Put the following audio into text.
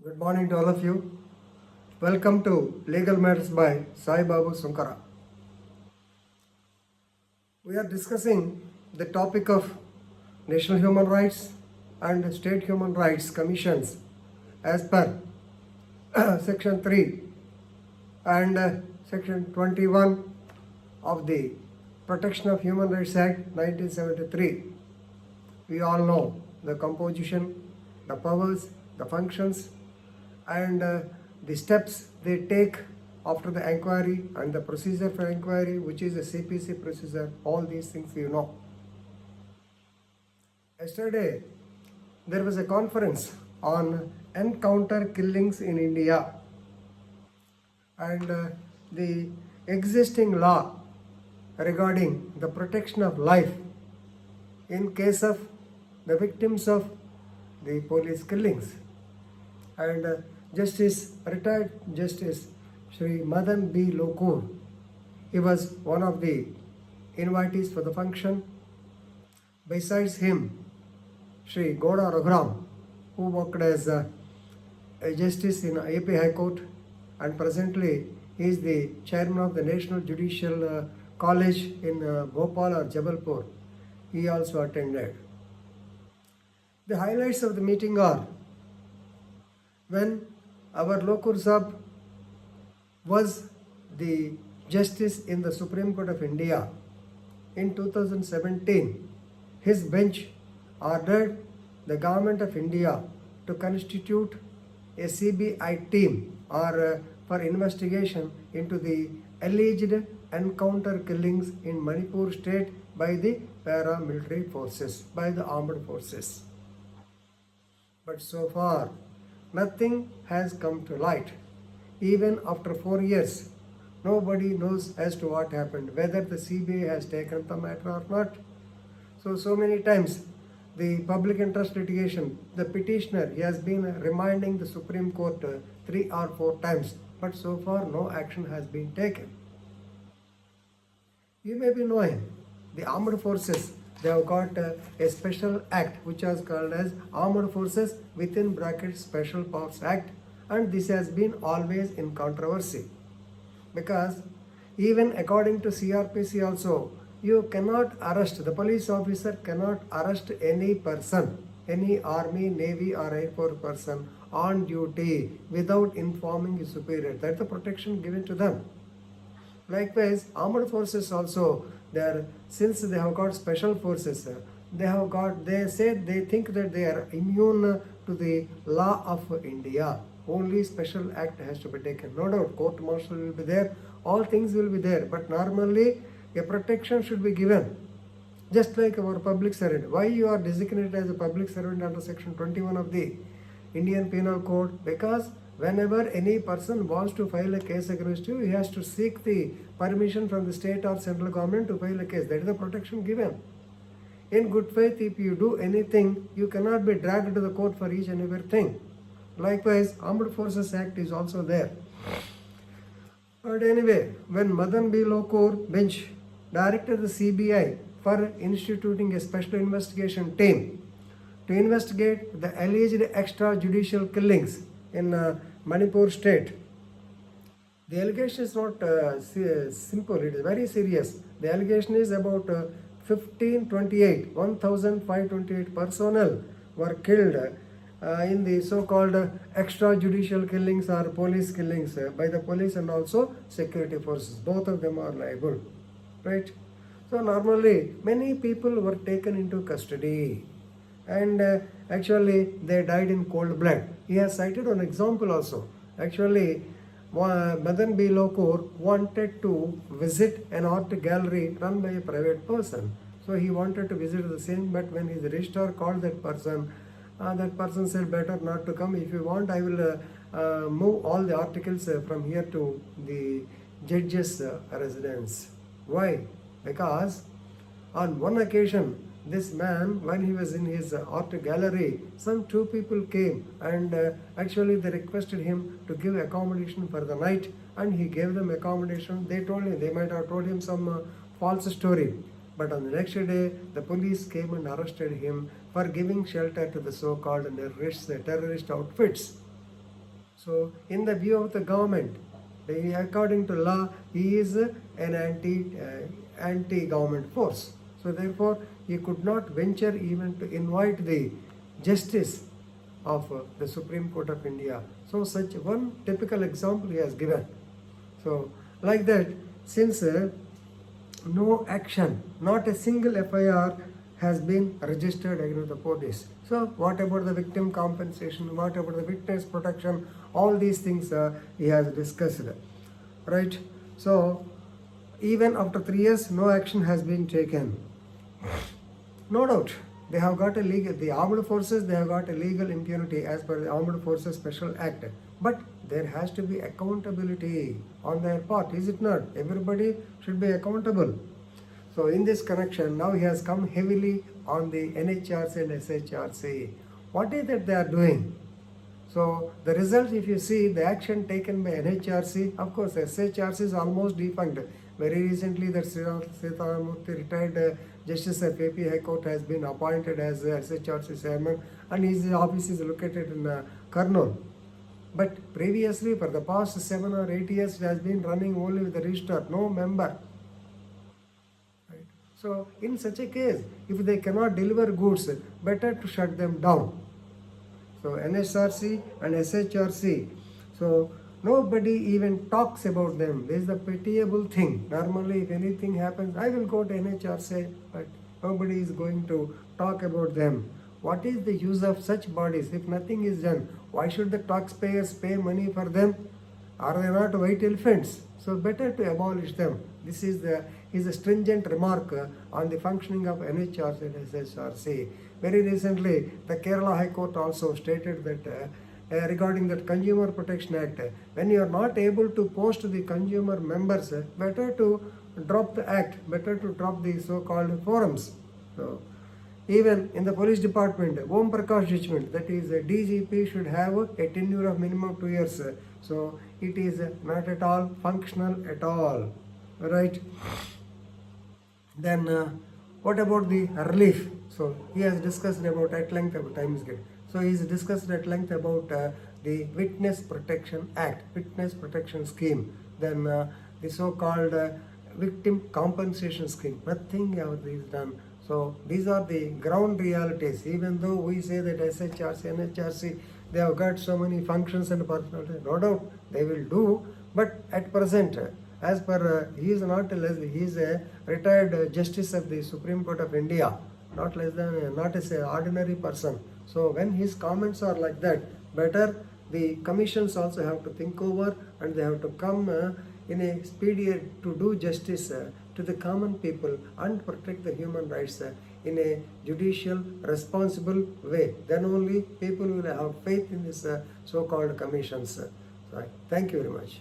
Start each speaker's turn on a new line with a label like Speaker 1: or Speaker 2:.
Speaker 1: Good morning to all of you. Welcome to Legal Matters by Sai Babu Sunkara. We are discussing the topic of National Human Rights and State Human Rights Commissions as per Section 3 and Section 21 of the Protection of Human Rights Act 1973. We all know the composition, the powers, the functions, and the steps they take after the inquiry and the procedure for inquiry, which is a CPC procedure. All these things you know. Yesterday, there was a conference on encounter killings in India, and the existing law regarding the protection of life in case of the victims of the police killings. And retired Justice Shri Madan B. Lokur, he was one of the invitees for the function. Besides him, Shri Goda Raghuram, who worked as a justice in AP High Court, and presently he is the chairman of the National Judicial College in Bhopal or Jabalpur. He also attended. The highlights of the meeting are: when our Lokur Sahab was the justice in the Supreme Court of India in 2017, his bench ordered the Government of India to constitute a CBI team for investigation into the alleged encounter killings in Manipur state by the paramilitary forces, by the armed forces. But so far, nothing has come to light. Even after 4 years, nobody knows as to what happened, whether the CBI has taken the matter or not. So many times, the public interest litigation, the petitioner, he has been reminding the Supreme Court 3 or 4 times, but so far no action has been taken. You may be knowing, the armed forces, they have got a special act which is called as Armed Forces within brackets Special Powers Act, and this has been always in controversy, because even according to CRPC also, you cannot arrest, the police officer cannot arrest any person, any army, navy or air force person on duty without informing his superior. That's the protection given to them. Likewise, armed forces also, since they have got special forces, they think that they are immune to the law of India. Only special act has to be taken. No doubt, court martial will be there, all things will be there, but normally a protection should be given. Just like our public servant. Why you are designated as a public servant under Section 21 of the Indian Penal Code? Because whenever any person wants to file a case against you, he has to seek the permission from the state or central government to file a case. That is the protection given. In good faith, if you do anything, you cannot be dragged to the court for each and everything. Likewise, Armed Forces Act is also there. But anyway, when Madan B. Lokur bench directed the CBI for instituting a special investigation team to investigate the alleged extrajudicial killings in Manipur state. The allegation is not simple, it is very serious. The allegation is about 1,528 personnel were killed in the so-called extrajudicial killings or police killings by the police and also security forces. Both of them are liable, right? So normally, many people were taken into custody, and actually they died in cold blood. He has cited an example also. Actually, Madan B. Lokur wanted to visit an art gallery run by a private person. So he wanted to visit the same, but when his registrar called that person said, better not to come. If you want, I will move all the articles from here to the judge's residence. Why? Because on one occasion, this man, when he was in his art gallery, some 2 people came and actually they requested him to give accommodation for the night, and he gave them accommodation. They told him, they might have told him some false story. But on the next day, the police came and arrested him for giving shelter to the so-called terrorist outfits. So in the view of the government, according to law, he is an anti-government force. So therefore, he could not venture even to invite the justice of the Supreme Court of India. So such one typical example he has given. So like that, since no action, not a single FIR has been registered against the police. So what about the victim compensation? What about the witness protection? All these things he has discussed, right? So even after 3 years, no action has been taken. No doubt, they have got a legal, the armed forces, they have got a legal impunity as per the Armed Forces Special Act. But there has to be accountability on their part, is it not? Everybody should be accountable. So in this connection, now he has come heavily on the NHRC and SHRC. What is that they are doing? So the result, if you see the action taken by NHRC, of course SHRC is almost defunct. Very recently, that Sitaramurthy, retired Justice of AP High Court, has been appointed as SHRC chairman, and his office is located in Kurnool. But previously, for the past 7 or 8 years, it has been running only with the registrar, no member. Right? So in such a case, if they cannot deliver goods, better to shut them down. So NSRC and SHRC, so nobody even talks about them. This is the pitiable thing. Normally, if anything happens, I will go to NHRC, but nobody is going to talk about them. What is the use of such bodies if nothing is done? Why should the taxpayers pay money for them? Are they not white elephants? So better to abolish them. This is a stringent remark on the functioning of NHRC and SHRC. Very recently, the Kerala High Court also stated that regarding that Consumer Protection Act, when you are not able to post the consumer members, better to drop the act, better to drop the so-called forums. So even in the police department, Om Prakash judgment, that is DGP should have a tenure of minimum 2 years. So it is not at all functional at all, right? Then what about the relief? So he has discussed about at length about time is getting. So he has discussed at length about the Witness Protection Act, Witness Protection Scheme, then the so-called Victim Compensation Scheme. Nothing is done. So these are the ground realities. Even though we say that SHRC, NHRC, they have got so many functions and personalities, no doubt they will do. But at present, as per he is not less, he is a retired Justice of the Supreme Court of India, not less than, not as an ordinary person. So when his comments are like that, better the commissions also have to think over, and they have to come in a speedy to do justice to the common people and protect the human rights in a judicial, responsible way. Then only people will have faith in this so-called commissions. So, thank you very much.